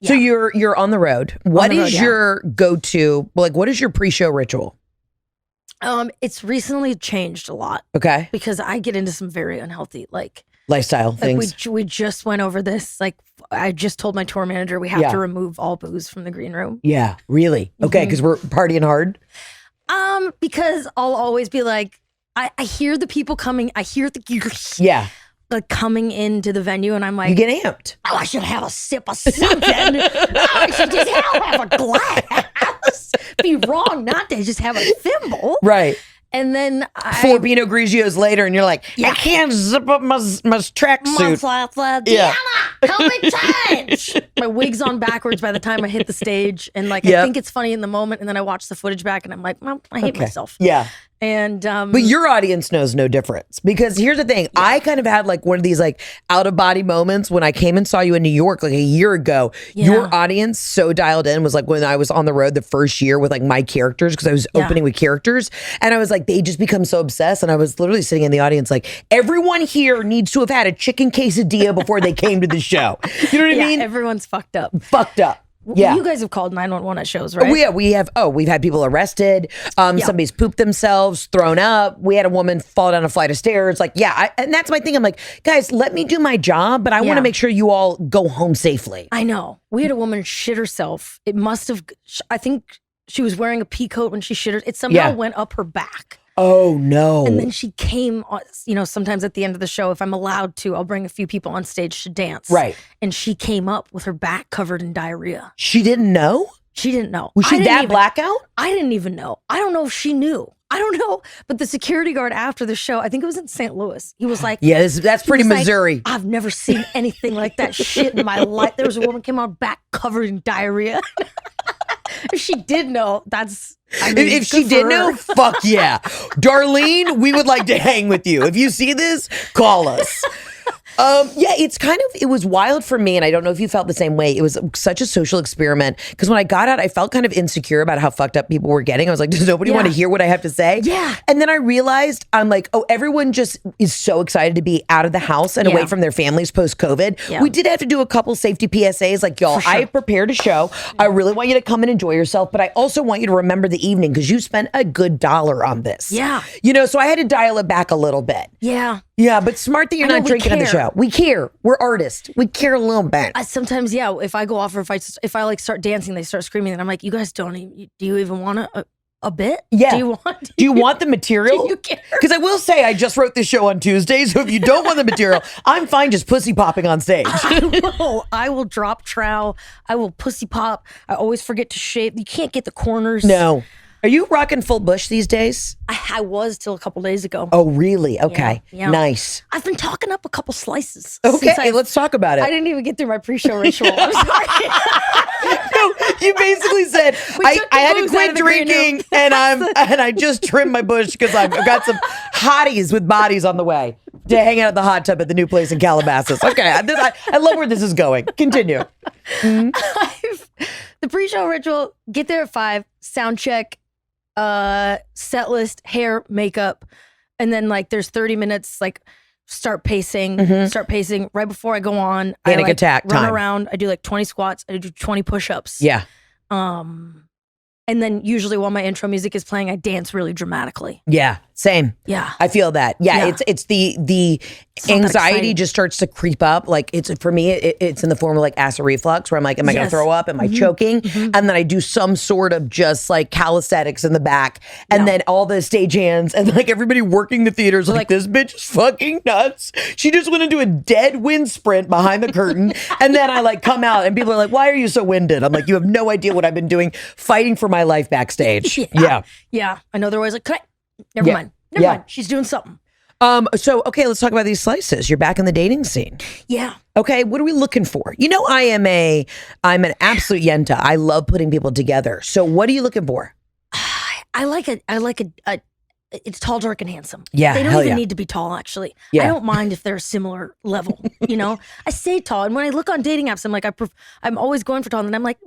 So you're on the road. What is yeah. your go-to, like, what is your pre-show ritual? It's recently changed a lot. Okay. Because I get into some very unhealthy, like lifestyle things. We just went over this. Like, I just told my tour manager we have to remove all booze from the green room. Yeah, really? Okay, because we're partying hard? Because I'll always be like, I hear the people coming. I hear the like coming into the venue, and I'm like, you get amped. Oh, I should have a sip of something. I should just have a glass. Be wrong not to just have a thimble. Right. And then 4 Pinot Grigios later, and you're like, I can't zip up my tracksuit. Yeah. Help me change. My wig's on backwards by the time I hit the stage. And like, I think it's funny in the moment. And then I watch the footage back and I'm like, well, I hate myself. Yeah. And but your audience knows no difference, because here's the thing. I kind of had like one of these like out of body moments when I came and saw you in New York like a year ago. Your audience so dialed in was like when I was on the road the first year with like my characters, because I was opening with characters, and I was like, they just become so obsessed. And I was literally sitting in the audience like, everyone here needs to have had a chicken quesadilla before they came to the show. You know what I mean? Everyone's fucked up. Fucked up. Yeah. You guys have called 911 at shows, right? We've had people arrested. Somebody's pooped themselves, thrown up. We had a woman fall down a flight of stairs. Like, and that's my thing. I'm like, guys, let me do my job, but I want to make sure you all go home safely. I know. We had a woman shit herself. It must have, I think she was wearing a pea coat when she shit her. It somehow went up her back. Oh, no. And then she came, sometimes at the end of the show, if I'm allowed to, I'll bring a few people on stage to dance. Right. And she came up with her back covered in diarrhea. She didn't know? She didn't know. Was she that blackout? I didn't even know. I don't know if she knew. I don't know. But the security guard after the show, I think it was in St. Louis, he was like, yeah, that's pretty Missouri. Like, I've never seen anything like that shit in my life. There was a woman came out back covered in diarrhea. If she did know, if she did know, fuck yeah. Darlene, we would like to hang with you. If you see this, call us. It was wild for me, and I don't know if you felt the same way. It was such a social experiment, because when I got out, I felt kind of insecure about how fucked up people were getting. I was like, does nobody want to hear what I have to say? Yeah. And then I realized, I'm like, oh, everyone just is so excited to be out of the house and away from their families post-COVID. Yeah. We did have to do a couple safety PSAs, like, y'all, I prepared a show. I really want you to come and enjoy yourself, but I also want you to remember the evening, because you spent a good $1 on this. Yeah. So I had to dial it back a little bit. Yeah. Yeah, but smart that you're not drinking at the show. We care. We're artists. We care a little bit. Sometimes, if I go off or if I like start dancing, they start screaming, and I'm like, you guys do you even want a bit? Yeah. Do you want the material? Do you care? Because I will say, I just wrote this show on Tuesday, so if you don't want the material, I'm fine just pussy popping on stage. I will drop trowel. I will pussy pop. I always forget to shave. You can't get the corners. No. Are you rocking full bush these days? I was till a couple days ago. Oh, really? Okay. Yeah. Nice. I've been talking up a couple slices. Okay, let's talk about it. I didn't even get through my pre-show ritual. I'm sorry. No, you basically said I had to quit drinking and I just trimmed my bush because I've got some hotties with bodies on the way to hang out at the hot tub at the new place in Calabasas. Okay, I love where this is going. Continue. Mm-hmm. The pre-show ritual: get there at 5, sound check, set list, hair, makeup, and then like there's 30 minutes like start pacing right before I go on. Panic I attack run time. around. I do like 20 squats. I do 20 push-ups. Yeah. And then usually while my intro music is playing, I dance really dramatically. Yeah. Same. Yeah. I feel that. Yeah. It's the anxiety just starts to creep up. Like for me, it's in the form of like acid reflux, where I'm like, am I going to throw up? Am I choking? And then I do some sort of just like calisthenics in the back. And then all the stage hands and like everybody working the theaters like this bitch is fucking nuts. She just went into a dead wind sprint behind the curtain. And then I like come out and people are like, why are you so winded? I'm like, you have no idea what I've been doing fighting for my life backstage. Yeah. I know they're always like, Never mind. She's doing something. Okay, let's talk about these slices. You're back in the dating scene. Yeah. Okay, what are we looking for? I'm an absolute yenta. I love putting people together. So what are you looking for? I like it's tall, dark, and handsome. Yeah, they don't even need to be tall. Actually, I don't mind if they're a similar level. I say tall, and when I look on dating apps, I'm like, I'm always going for tall, and I'm like,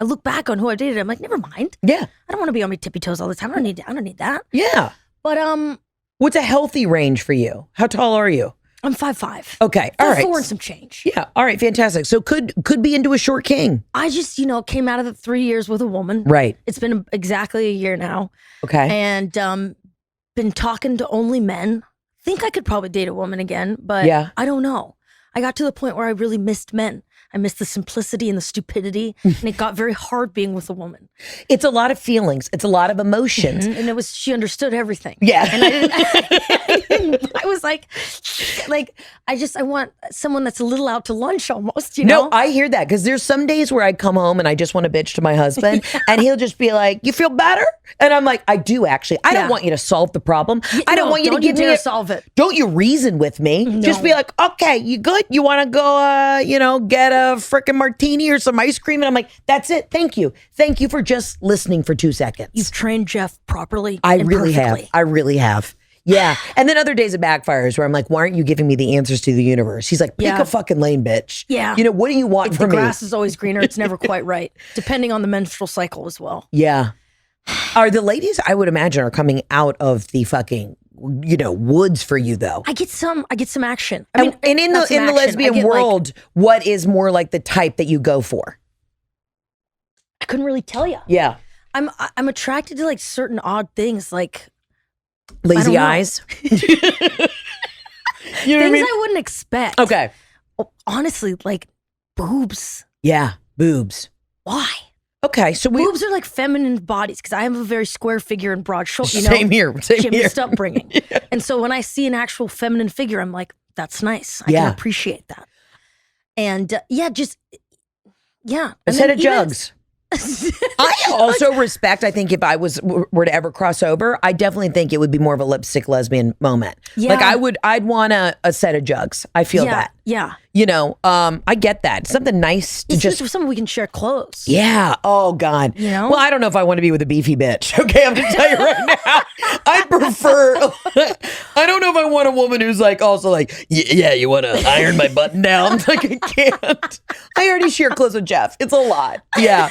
I look back on who I dated. I'm like, never mind. Yeah, I don't want to be on my tippy toes all the time. I don't need that. Yeah, but what's a healthy range for you? How tall are you? I'm 5'5". Okay. All right. 4 and some change. Yeah. All right. Fantastic. So could be into a short king. I just, came out of the 3 years with a woman. Right. It's been exactly a year now. Okay. And been talking to only men. Think I could probably date a woman again, but yeah. I don't know. I got to the point where I really missed men. I missed the simplicity and the stupidity, and it got very hard being with a woman. It's a lot of feelings. It's a lot of emotions. And she understood everything. Yeah. And I was like, I want someone that's a little out to lunch almost, No, I hear that because there's some days where I come home and I just want to bitch to my husband and he'll just be like, you feel better? And I'm like, I do actually. I don't want you to solve the problem. I don't want you to give me solve it. Don't you reason with me. No. Just be like, okay, you good? You want to go, get a freaking martini or some ice cream? And I'm like, that's it. Thank you. Thank you for just listening for 2 seconds. You've trained Jeff properly. I really have. I really have. Yeah. And then other days it backfires where I'm like, why aren't you giving me the answers to the universe? He's like, pick a fucking lane, bitch. Yeah. What do you want from me? The grass is always greener. It's never quite right, depending on the menstrual cycle as well. Yeah. Are the ladies, I would imagine, are coming out of the fucking, woods for you though? I get some action. And in the lesbian world, what is more like the type that you go for? I couldn't really tell you. Yeah. I'm attracted to like certain odd things, like lazy eyes. Things I wouldn't expect. Okay. Honestly, like boobs. Yeah, boobs. Why? Okay, so boobs are like feminine bodies because I have a very square figure and broad shoulders. Same here. Gymnast upbringing. Yeah. And so when I see an actual feminine figure, I'm like, that's nice. I can appreciate that. And a set of jugs. I also respect, I think if I were to ever cross over, I definitely think it would be more of a lipstick lesbian moment. Yeah. Like I'd want a set of jugs. I feel that. Yeah. I get that. Something nice to just for someone we can share clothes. Yeah. Oh God. Well, I don't know if I want to be with a beefy bitch. Okay, I'm gonna tell you right now. I prefer. I don't know if I want a woman who's like also like, yeah, you want to iron my button down? Like I can't. I already share clothes with Jeff. It's a lot. Yeah.